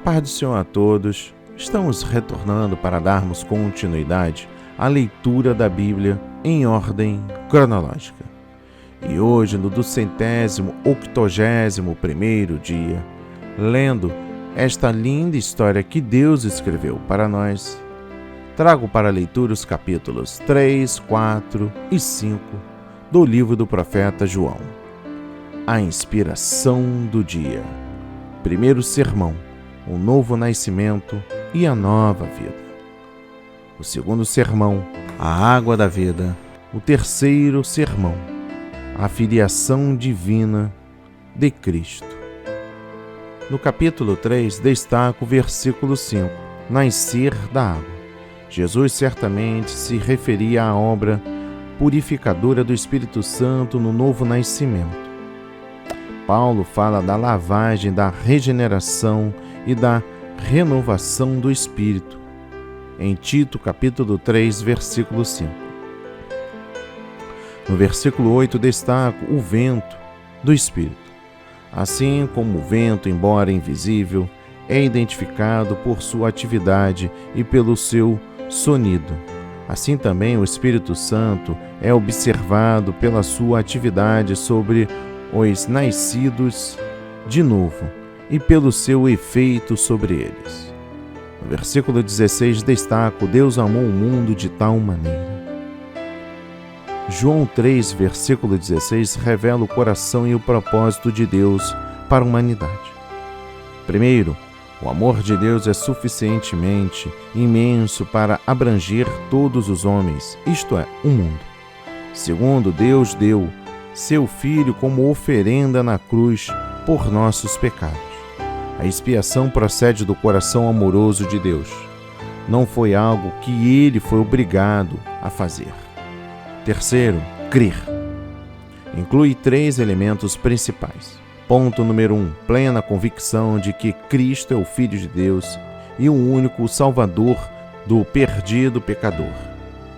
paz do Senhor a todos. Estamos retornando para darmos continuidade à leitura da Bíblia em ordem cronológica. E hoje, no 281º dia, lendo esta linda história que Deus escreveu para nós, trago para a leitura os capítulos 3, 4 e 5 do livro do profeta João. A inspiração do dia. Primeiro sermão, o novo nascimento e a nova vida. O segundo sermão, a água da vida. O terceiro sermão, a filiação divina de Cristo. No capítulo 3, destaca o versículo 5, nascer da água. Jesus certamente se referia à obra purificadora do Espírito Santo no novo nascimento. Paulo fala da lavagem, da regeneração e da renovação do Espírito, em Tito, capítulo 3, versículo 5. No versículo 8, destaco o vento do Espírito. Assim como o vento, embora invisível, é identificado por sua atividade e pelo seu sonido, assim também o Espírito Santo é observado pela sua atividade sobre os nascidos de novo e pelo seu efeito sobre eles. No versículo 16 destaco: Deus amou o mundo de tal maneira. João 3, versículo 16, revela o coração e o propósito de Deus para a humanidade. Primeiro, o amor de Deus é suficientemente imenso para abranger todos os homens, isto é, o mundo. Segundo, Deus deu seu Filho como oferenda na cruz por nossos pecados. A expiação procede do coração amoroso de Deus. Não foi algo que ele foi obrigado a fazer. Terceiro, crer. Inclui 3 elementos principais. Ponto número 1, plena convicção de que Cristo é o Filho de Deus e o único Salvador do perdido pecador.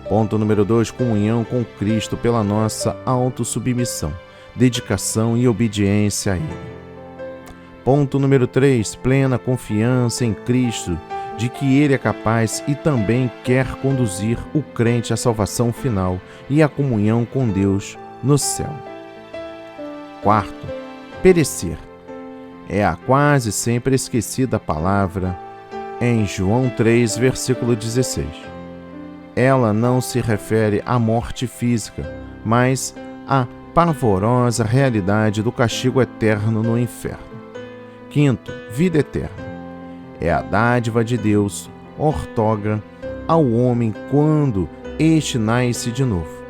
Ponto número 2, comunhão com Cristo pela nossa autossubmissão, dedicação e obediência a Ele. Ponto número 3, plena confiança em Cristo, de que Ele é capaz e também quer conduzir o crente à salvação final e à comunhão com Deus no céu. Quarto, perecer. É a quase sempre esquecida palavra em João 3, versículo 16. Ela não se refere à morte física, mas à pavorosa realidade do castigo eterno no inferno. Quinto, vida eterna. É a dádiva de Deus, outorga ao homem quando este nasce de novo.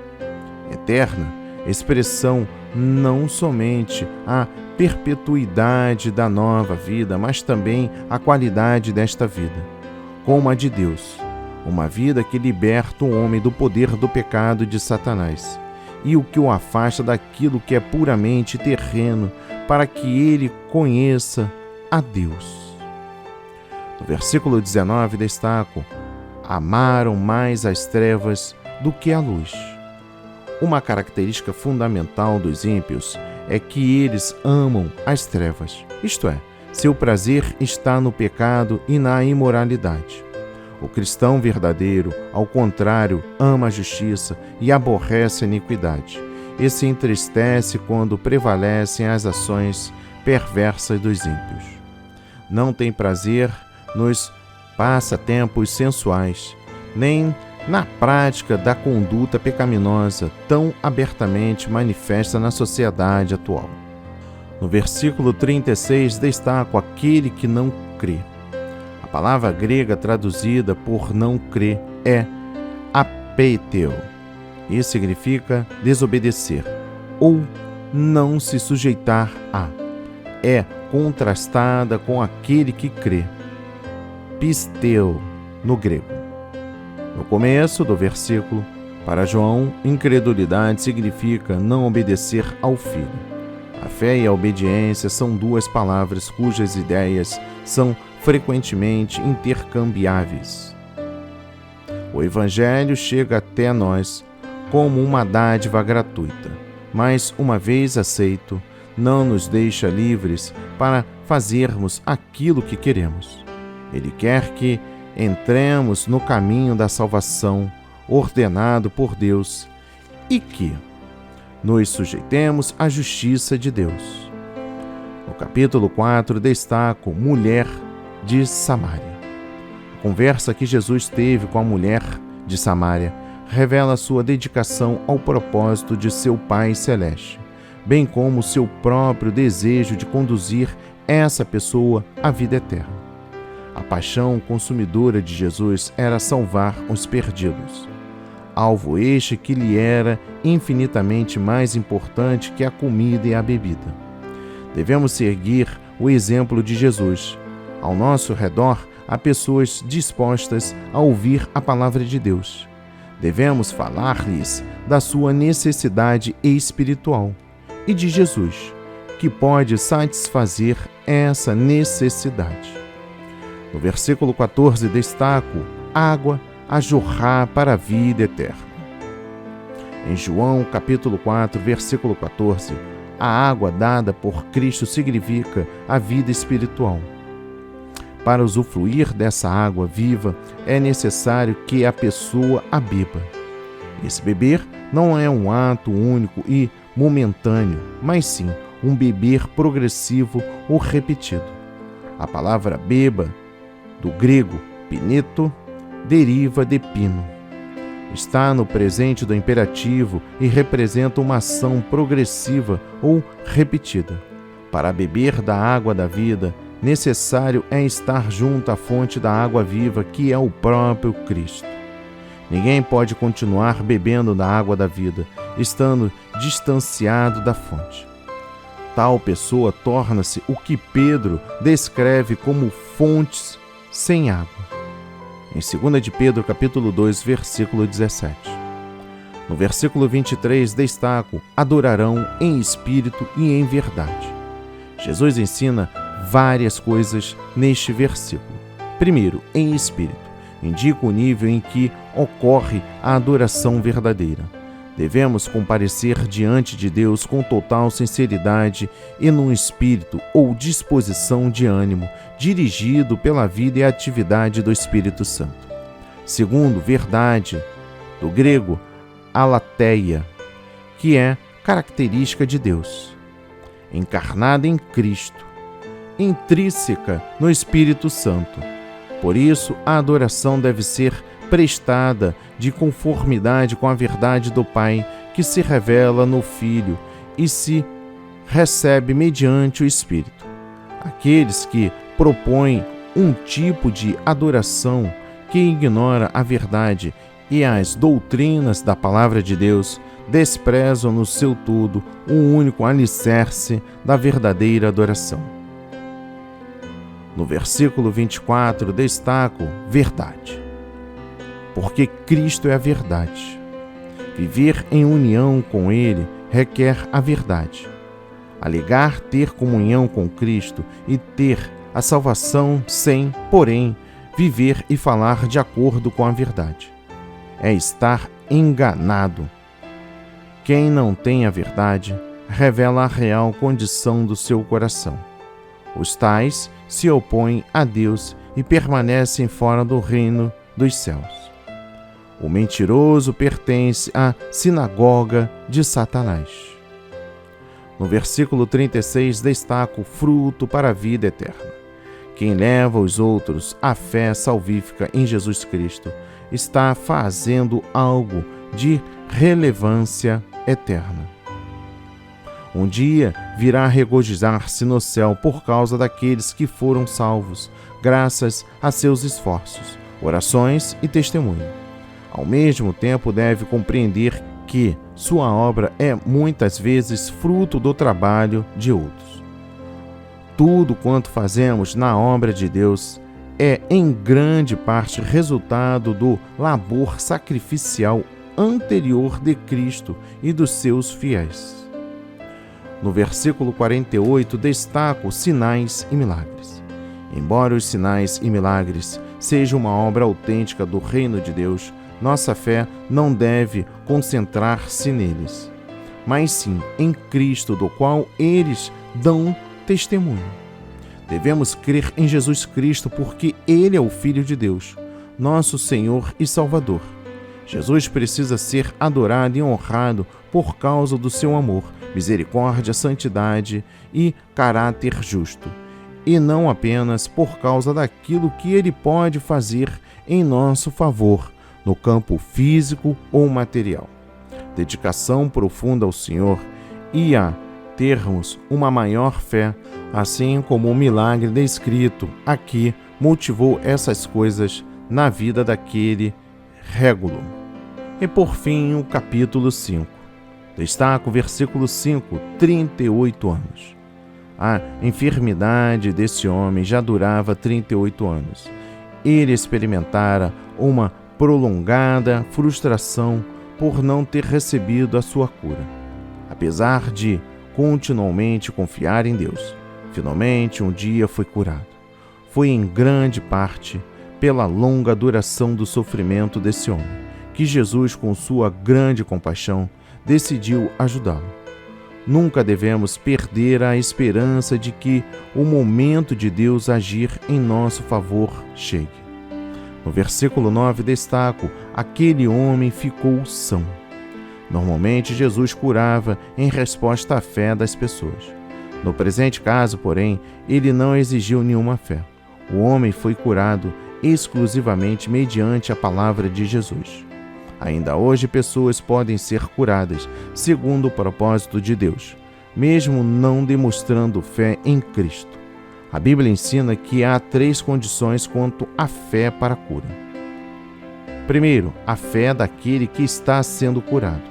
Eterna, expressão não somente a perpetuidade da nova vida, mas também a qualidade desta vida, como a de Deus. Uma vida que liberta o homem do poder do pecado de Satanás e o que o afasta daquilo que é puramente terreno, para que ele conheça a Deus. No versículo 19 destaco: amaram mais as trevas do que a luz. Uma característica fundamental dos ímpios é que eles amam as trevas, isto é, seu prazer está no pecado e na imoralidade. O cristão verdadeiro, ao contrário, ama a justiça e aborrece a iniquidade, e se entristece quando prevalecem as ações perversas dos ímpios. Não tem prazer nos passatempos sensuais, nem na prática da conduta pecaminosa tão abertamente manifesta na sociedade atual. No versículo 36, destaco aquele que não crê. A palavra grega traduzida por não crer é apeiteo. Isso significa desobedecer ou não se sujeitar a. É contrastada com aquele que crê. Pisteu, no grego. No começo do versículo, para João, incredulidade significa não obedecer ao Filho. A fé e a obediência são 2 palavras cujas ideias são frequentemente intercambiáveis. O Evangelho chega até nós como uma dádiva gratuita, mas, uma vez aceito, não nos deixa livres para fazermos aquilo que queremos. Ele quer que entremos no caminho da salvação ordenado por Deus e que nos sujeitemos à justiça de Deus. No capítulo 4, destaco mulher de Samaria. A conversa que Jesus teve com a mulher de Samaria revela sua dedicação ao propósito de seu Pai Celeste, bem como seu próprio desejo de conduzir essa pessoa à vida eterna. A paixão consumidora de Jesus era salvar os perdidos, alvo este que lhe era infinitamente mais importante que a comida e a bebida. Devemos seguir o exemplo de Jesus. Ao nosso redor há pessoas dispostas a ouvir a palavra de Deus. Devemos falar-lhes da sua necessidade espiritual e de Jesus, que pode satisfazer essa necessidade. No versículo 14, destaco água a jorrar para a vida eterna. Em João, capítulo 4, versículo 14, a água dada por Cristo significa a vida espiritual. Para usufruir dessa água viva, é necessário que a pessoa a beba. Esse beber não é um ato único e momentâneo, mas sim um beber progressivo ou repetido. A palavra beba, do grego pineto, deriva de pino. Está no presente do imperativo e representa uma ação progressiva ou repetida. Para beber da água da vida, necessário é estar junto à fonte da água viva, que é o próprio Cristo. Ninguém pode continuar bebendo da água da vida, estando distanciado da fonte. Tal pessoa torna-se o que Pedro descreve como fontes sem água. Em 2 de Pedro, capítulo 2, versículo 17. No versículo 23, destaco: adorarão em espírito e em verdade. Jesus ensina várias coisas neste versículo. Primeiro, em espírito, indica o nível em que ocorre a adoração verdadeira. Devemos comparecer diante de Deus com total sinceridade e num espírito ou disposição de ânimo, dirigido pela vida e atividade do Espírito Santo. Segundo, verdade, do grego alateia, que é característica de Deus, encarnada em Cristo, intrínseca no Espírito Santo. Por isso, a adoração deve ser prestada de conformidade com a verdade do Pai, que se revela no Filho e se recebe mediante o Espírito. Aqueles que propõem um tipo de adoração que ignora a verdade e as doutrinas da Palavra de Deus desprezam no seu todo o único alicerce da verdadeira adoração. No versículo 24, destaco verdade. Porque Cristo é a verdade. Viver em união com Ele requer a verdade. Alegar ter comunhão com Cristo e ter a salvação sem, porém, viver e falar de acordo com a verdade é estar enganado. Quem não tem a verdade revela a real condição do seu coração. Os tais se opõem a Deus e permanecem fora do reino dos céus. O mentiroso pertence à sinagoga de Satanás. No versículo 36, destaco o fruto para a vida eterna. Quem leva os outros à fé salvífica em Jesus Cristo está fazendo algo de relevância eterna. Um dia virá regozijar-se no céu por causa daqueles que foram salvos, graças a seus esforços, orações e testemunho. Ao mesmo tempo, deve compreender que sua obra é muitas vezes fruto do trabalho de outros. Tudo quanto fazemos na obra de Deus é, em grande parte, resultado do labor sacrificial anterior de Cristo e dos seus fiéis. No versículo 48, destaco sinais e milagres. Embora os sinais e milagres sejam uma obra autêntica do reino de Deus, nossa fé não deve concentrar-se neles, mas sim em Cristo, do qual eles dão testemunho. Devemos crer em Jesus Cristo porque Ele é o Filho de Deus, nosso Senhor e Salvador. Jesus precisa ser adorado e honrado por causa do seu amor, misericórdia, santidade e caráter justo, e não apenas por causa daquilo que Ele pode fazer em nosso favor, no campo físico ou material. Dedicação profunda ao Senhor e a termos uma maior fé, assim como o milagre descrito aqui motivou essas coisas na vida daquele Régulo. E por fim, o capítulo 5. Destaca o versículo 5, 38 anos. A enfermidade desse homem já durava 38 anos. Ele experimentara uma prolongada frustração por não ter recebido a sua cura. Apesar de continuamente confiar em Deus, finalmente um dia foi curado. Foi em grande parte pela longa duração do sofrimento desse homem que Jesus, com sua grande compaixão, decidiu ajudá-lo. Nunca devemos perder a esperança de que o momento de Deus agir em nosso favor chegue. No versículo 9 destaco: aquele homem ficou são. Normalmente Jesus curava em resposta à fé das pessoas. No presente caso, porém, ele não exigiu nenhuma fé. O homem foi curado exclusivamente mediante a palavra de Jesus. Ainda hoje, pessoas podem ser curadas segundo o propósito de Deus, mesmo não demonstrando fé em Cristo. A Bíblia ensina que há 3 condições quanto à fé para a cura. Primeiro, a fé daquele que está sendo curado.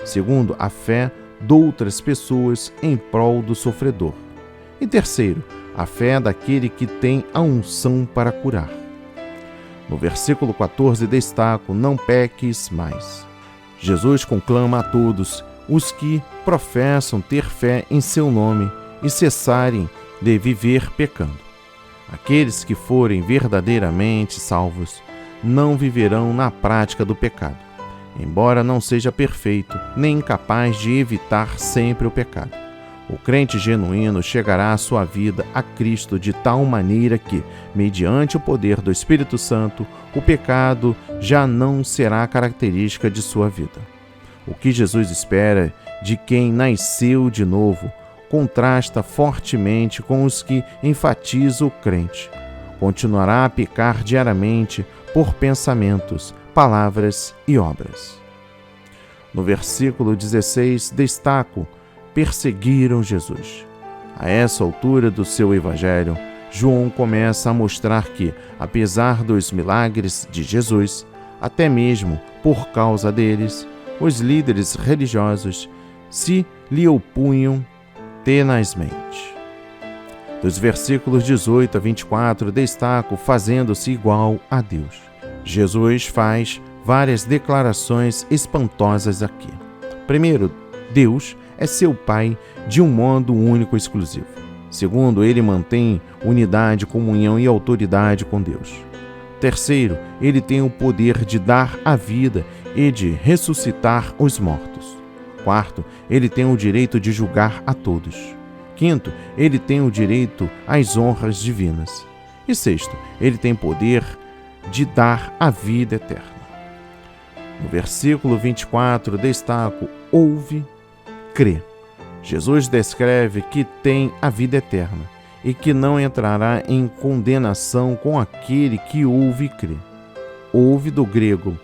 Segundo, a fé de outras pessoas em prol do sofredor. E terceiro, a fé daquele que tem a unção para curar. No versículo 14 destaco: não peques mais. Jesus conclama a todos os que professam ter fé em seu nome e cessarem de viver pecando. Aqueles que forem verdadeiramente salvos não viverão na prática do pecado, embora não seja perfeito nem incapaz de evitar sempre o pecado. O crente genuíno chegará à sua vida a Cristo de tal maneira que, mediante o poder do Espírito Santo, o pecado já não será característica de sua vida. O que Jesus espera de quem nasceu de novo contrasta fortemente com os que enfatizam o crente. Continuará a pecar diariamente por pensamentos, palavras e obras. No versículo 16 destaco: perseguiram Jesus. A essa altura do seu evangelho, João começa a mostrar que, apesar dos milagres de Jesus, até mesmo por causa deles, os líderes religiosos se lhe opunham tenazmente. Dos versículos 18 a 24, destaco fazendo-se igual a Deus. Jesus faz várias declarações espantosas aqui. Primeiro, Deus é seu Pai de um modo único e exclusivo. Segundo, ele mantém unidade, comunhão e autoridade com Deus. Terceiro, ele tem o poder de dar a vida e de ressuscitar os mortos. Quarto, ele tem o direito de julgar a todos. Quinto, ele tem o direito às honras divinas. E sexto, ele tem poder de dar a vida eterna. No versículo 24, destaco: ouve, crê. Jesus descreve que tem a vida eterna e que não entrará em condenação com aquele que ouve e crê. Ouve do grego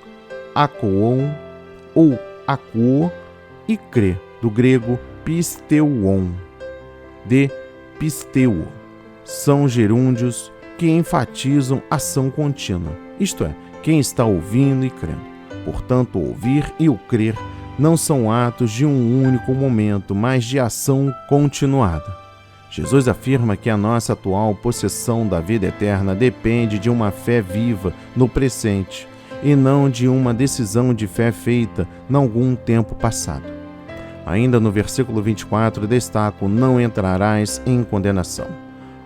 akouon ou akuo e crê do grego pisteuon, de pisteuo. São gerúndios que enfatizam ação contínua, isto é, quem está ouvindo e crendo. Portanto, o ouvir e o crer não são atos de um único momento, mas de ação continuada. Jesus afirma que a nossa atual possessão da vida eterna depende de uma fé viva no presente e não de uma decisão de fé feita em algum tempo passado. Ainda no versículo 24, destaco: não entrarás em condenação.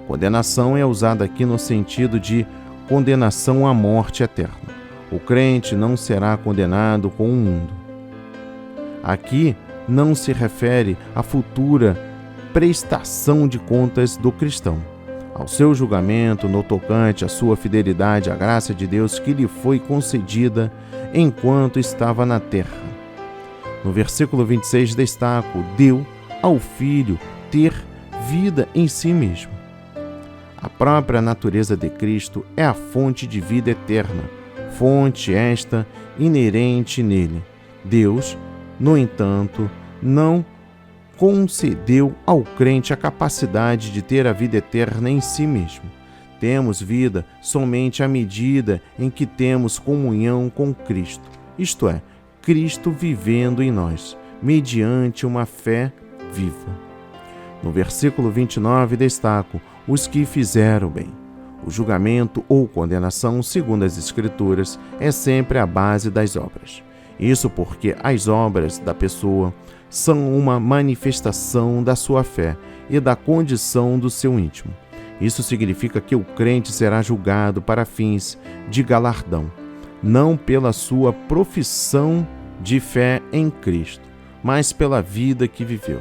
Condenação é usada aqui no sentido de condenação à morte eterna. O crente não será condenado com o mundo. Aqui não se refere à futura prestação de contas do cristão, ao seu julgamento no tocante à sua fidelidade à graça de Deus que lhe foi concedida enquanto estava na terra. No versículo 26 destaco: deu ao Filho ter vida em si mesmo. A própria natureza de Cristo é a fonte de vida eterna, fonte esta inerente nele. Deus, no entanto, não concedeu ao crente a capacidade de ter a vida eterna em si mesmo. Temos vida somente à medida em que temos comunhão com Cristo, isto é, Cristo vivendo em nós, mediante uma fé viva. No versículo 29 destaco: os que fizeram bem. O julgamento ou condenação, segundo as Escrituras, é sempre a base das obras. Isso porque as obras da pessoa são uma manifestação da sua fé e da condição do seu íntimo. Isso significa que o crente será julgado para fins de galardão, não pela sua profissão de fé em Cristo, mas pela vida que viveu.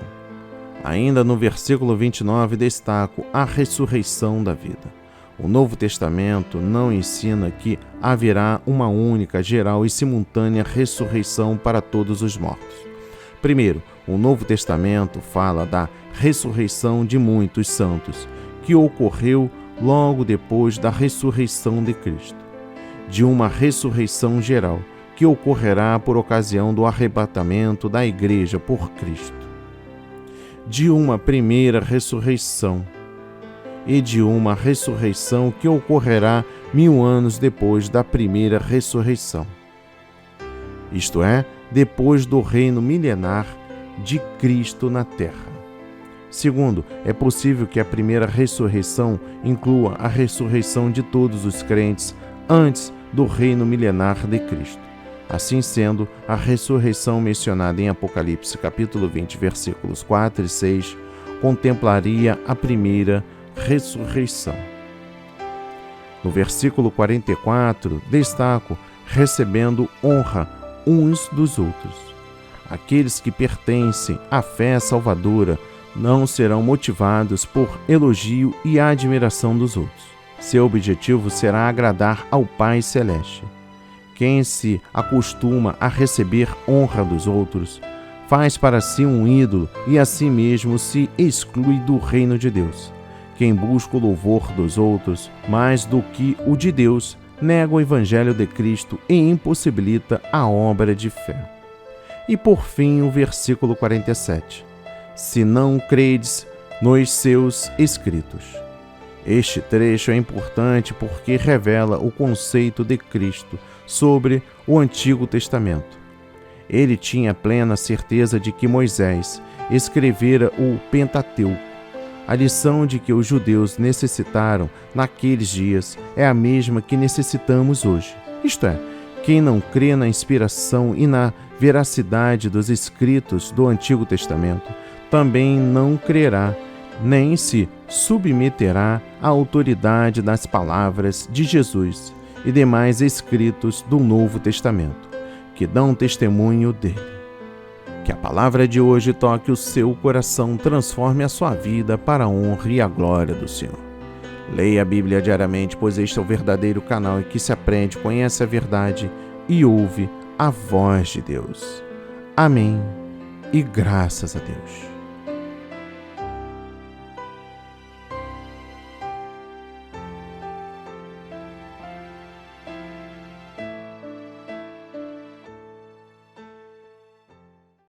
Ainda no versículo 29 destaco a ressurreição da vida. O Novo Testamento não ensina que haverá uma única, geral e simultânea ressurreição para todos os mortos. Primeiro, o Novo Testamento fala da ressurreição de muitos santos, que ocorreu logo depois da ressurreição de Cristo. De uma ressurreição geral, que ocorrerá por ocasião do arrebatamento da Igreja por Cristo. De uma primeira ressurreição, e de uma ressurreição que ocorrerá 1000 anos depois da primeira ressurreição. Isto é, depois do reino milenar de Cristo na terra. Segundo, é possível que a primeira ressurreição inclua a ressurreição de todos os crentes antes do reino milenar de Cristo. Assim sendo, a ressurreição mencionada em Apocalipse capítulo 20, versículos 4 e 6, contemplaria a primeira ressurreição. No versículo 44, destaco: recebendo honra uns dos outros. Aqueles que pertencem à fé salvadora não serão motivados por elogio e admiração dos outros. Seu objetivo será agradar ao Pai Celeste. Quem se acostuma a receber honra dos outros, faz para si um ídolo e a si mesmo se exclui do reino de Deus. Quem busca o louvor dos outros mais do que o de Deus, nega o Evangelho de Cristo e impossibilita a obra de fé. E por fim o versículo 47. Se não credes nos seus escritos. Este trecho é importante porque revela o conceito de Cristo sobre o Antigo Testamento. Ele tinha plena certeza de que Moisés escrevera o Pentateuco. A lição de que os judeus necessitaram naqueles dias é a mesma que necessitamos hoje. Isto é, quem não crê na inspiração e na veracidade dos escritos do Antigo Testamento também não crerá, nem se submeterá à autoridade das palavras de Jesus e demais escritos do Novo Testamento, que dão testemunho dele. Que a palavra de hoje toque o seu coração, transforme a sua vida para a honra e a glória do Senhor. Leia a Bíblia diariamente, pois este é o verdadeiro canal em que se aprende, conhece a verdade e ouve a voz de Deus. Amém e graças a Deus.